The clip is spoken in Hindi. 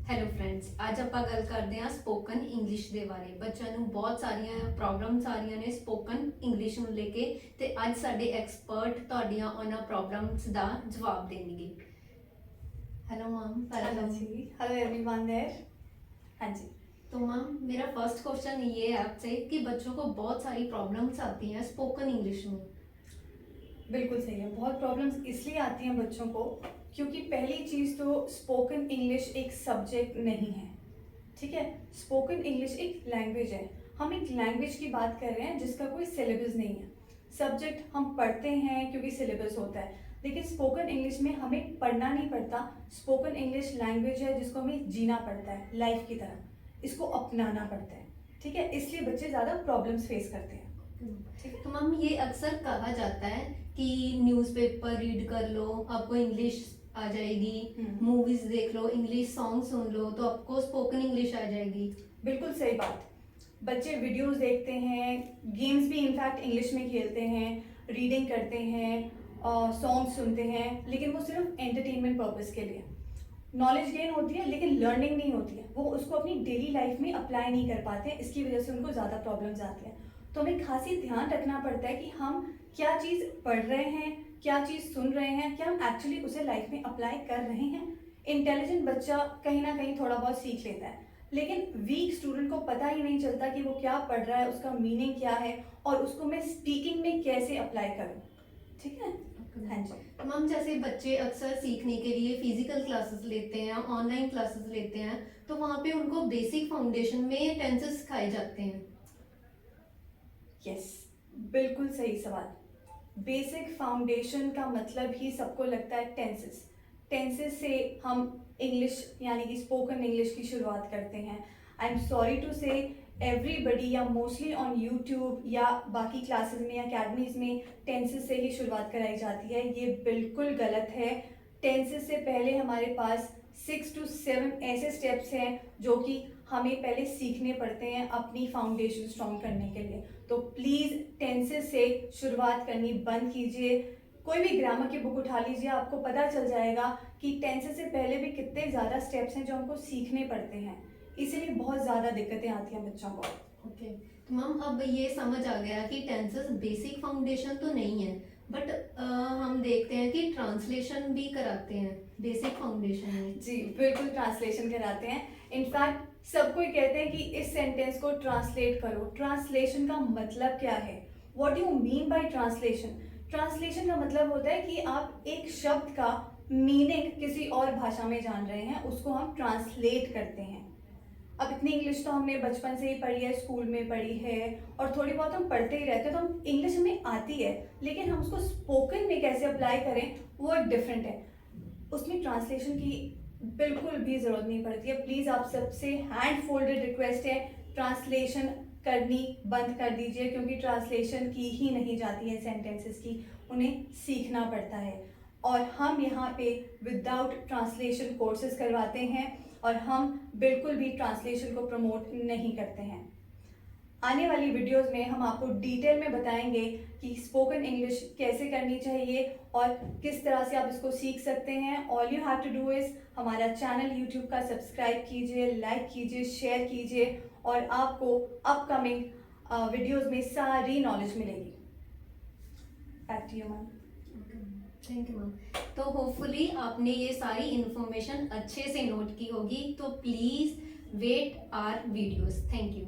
ਹੈਲੋ ਫਰੈਂਡਸ, ਅੱਜ ਆਪਾਂ ਗੱਲ ਕਰਦੇ ਹਾਂ ਸਪੋਕਨ ਇੰਗਲਿਸ਼ ਦੇ ਬਾਰੇ। ਬੱਚਿਆਂ ਨੂੰ ਬਹੁਤ ਸਾਰੀਆਂ ਪ੍ਰੋਬਲਮਸ ਆ ਰਹੀਆਂ ਨੇ ਸਪੋਕਨ ਇੰਗਲਿਸ਼ ਨੂੰ ਲੈ ਕੇ, ਤੇ ਅੱਜ ਸਾਡੇ ਐਕਸਪਰਟ ਤੁਹਾਡੀਆਂ ਉਹਨਾਂ ਪ੍ਰੋਬਲਮਸ ਦਾ ਜਵਾਬ ਦੇਣਗੇ। Hello ma'am. हेलो जी। Hello everyone there. हाँ जी। तो मैम, मेरा फर्स्ट क्वेश्चन ये है आपसे कि बच्चों को बहुत सारी प्रॉब्लम्स आती हैं स्पोकन इंग्लिश में। बिल्कुल सही है। बहुत प्रॉब्लम्स इसलिए आती हैं बच्चों को क्योंकि पहली चीज़ तो स्पोकन इंग्लिश एक सब्जेक्ट नहीं है। ठीक है, स्पोकन इंग्लिश एक लैंग्वेज है। हम एक लैंग्वेज की बात कर रहे हैं जिसका कोई सिलेबस नहीं है। सब्जेक्ट हम पढ़ते हैं क्योंकि सिलेबस होता है, लेकिन स्पोकन इंग्लिश में हमें पढ़ना नहीं पड़ता। स्पोकन इंग्लिश लैंग्वेज है जिसको हमें जीना पड़ता है, लाइफ की तरह इसको अपनाना पड़ता है। ठीक है, इसलिए बच्चे ज़्यादा प्रॉब्लम्स फेस करते हैं। ठीक है, तो मैम ये अक्सर कहा जाता है कि न्यूज़पेपर रीड कर लो, आपको इंग्लिश आ जाएगी, मूवीज देख लो, इंग्लिश सॉन्ग सुन लो तो आपको स्पोकन इंग्लिश आ जाएगी। बिल्कुल सही बात। बच्चे वीडियोस देखते हैं, गेम्स भी इनफैक्ट इंग्लिश में खेलते हैं, रीडिंग करते हैं, सॉन्ग सुनते हैं, लेकिन वो सिर्फ एंटरटेनमेंट पर्पस के लिए। नॉलेज गेन होती है लेकिन लर्निंग नहीं होती है, वो उसको अपनी डेली लाइफ में अप्लाई नहीं कर पाते हैं। इसकी वजह से उनको ज़्यादा प्रॉब्लम्स आती हैं। तो हमें खासी ध्यान रखना पड़ता है कि हम क्या चीज़ पढ़ रहे हैं, क्या चीज़ सुन रहे हैं, क्या हम एक्चुअली उसे लाइफ में अप्लाई कर रहे हैं। इंटेलिजेंट बच्चा कहीं ना कहीं थोड़ा बहुत सीख लेता है, लेकिन वीक स्टूडेंट को पता ही नहीं चलता कि वो क्या पढ़ रहा है, उसका मीनिंग क्या है और उसको मैं स्पीकिंग में कैसे अप्लाई करूँ। ठीक है। हाँ जी। मैम, जैसे बच्चे अक्सर सीखने के लिए फिजिकल क्लासेस लेते हैं, ऑनलाइन क्लासेस लेते हैं, तो वहाँ पे उनको बेसिक फाउंडेशन में टेंसेस सिखाए जाते हैं। यस, बिल्कुल सही सवाल। बेसिक फाउंडेशन का मतलब ही सबको लगता है टेंसेस। टेंसेस से हम इंग्लिश यानी कि स्पोकन इंग्लिश की शुरुआत करते हैं। आई एम सॉरी टू से एवरीबडी या मोस्टली ऑन यूट्यूब या बाकी क्लासेस में या अकेडमीज में टेंसेस से ही शुरुआत कराई जाती है। ये बिल्कुल गलत है। टेंसेस से पहले हमारे पास 6 to 7 ऐसे स्टेप्स हैं जो कि हमें पहले सीखने पड़ते हैं अपनी फाउंडेशन स्ट्रॉन्ग करने के लिए। तो प्लीज़ टेंसेस से शुरुआत करनी बंद कीजिए। कोई भी ग्रामर की बुक उठा लीजिए, आपको पता चल जाएगा कि टेंसेस से पहले भी कितने ज़्यादा स्टेप्स हैं जो हमको सीखने पड़ते हैं। इसीलिए बहुत ज़्यादा दिक्कतें आती हैं बच्चों को। ओके, तो मैम अब ये समझ आ गया कि टेंसेस बेसिक फाउंडेशन तो नहीं है, बट हम देखते हैं कि ट्रांसलेशन भी कराते हैं बेसिक फाउंडेशन में। जी बिल्कुल, ट्रांसलेशन कराते हैं। इनफैक्ट सब कोई कहते हैं कि इस सेंटेंस को ट्रांसलेट करो। ट्रांसलेशन का मतलब क्या है? What do you mean by translation? Translation का मतलब होता है कि आप एक शब्द का मीनिंग किसी और भाषा में जान रहे हैं, उसको हम ट्रांसलेट करते हैं। अब इतनी इंग्लिश तो हमने बचपन से ही पढ़ी है, स्कूल में पढ़ी है और थोड़ी बहुत हम पढ़ते ही रहते हैं, तो हम इंग्लिश हमें आती है, लेकिन हम उसको स्पोकन में कैसे अप्लाई करें वो एक डिफरेंट है। उसमें ट्रांसलेशन की बिल्कुल भी ज़रूरत नहीं पड़ती है। प्लीज़ आप सबसे हैंड फोल्डेड रिक्वेस्ट है, ट्रांसलेशन करनी बंद कर दीजिए, क्योंकि ट्रांसलेशन की ही नहीं जाती है सेंटेंसेस की, उन्हें सीखना पड़ता है। और हम यहाँ पे विदाउट ट्रांसलेशन कोर्सेज करवाते हैं और हम बिल्कुल भी ट्रांसलेशन को प्रमोट नहीं करते हैं। आने वाली वीडियोस में हम आपको डिटेल में बताएंगे कि स्पोकन इंग्लिश कैसे करनी चाहिए और किस तरह से आप इसको सीख सकते हैं। All you have to do is हमारा चैनल यूट्यूब का सब्सक्राइब कीजिए, लाइक कीजिए, शेयर कीजिए और आपको अपकमिंग वीडियोस में सारी नॉलेज मिलेगी। Back to you ma'am. Thank you ma'am. तो होपफुली आपने ये सारी इन्फॉर्मेशन अच्छे से नोट की होगी, तो please wait our videos. Thank you.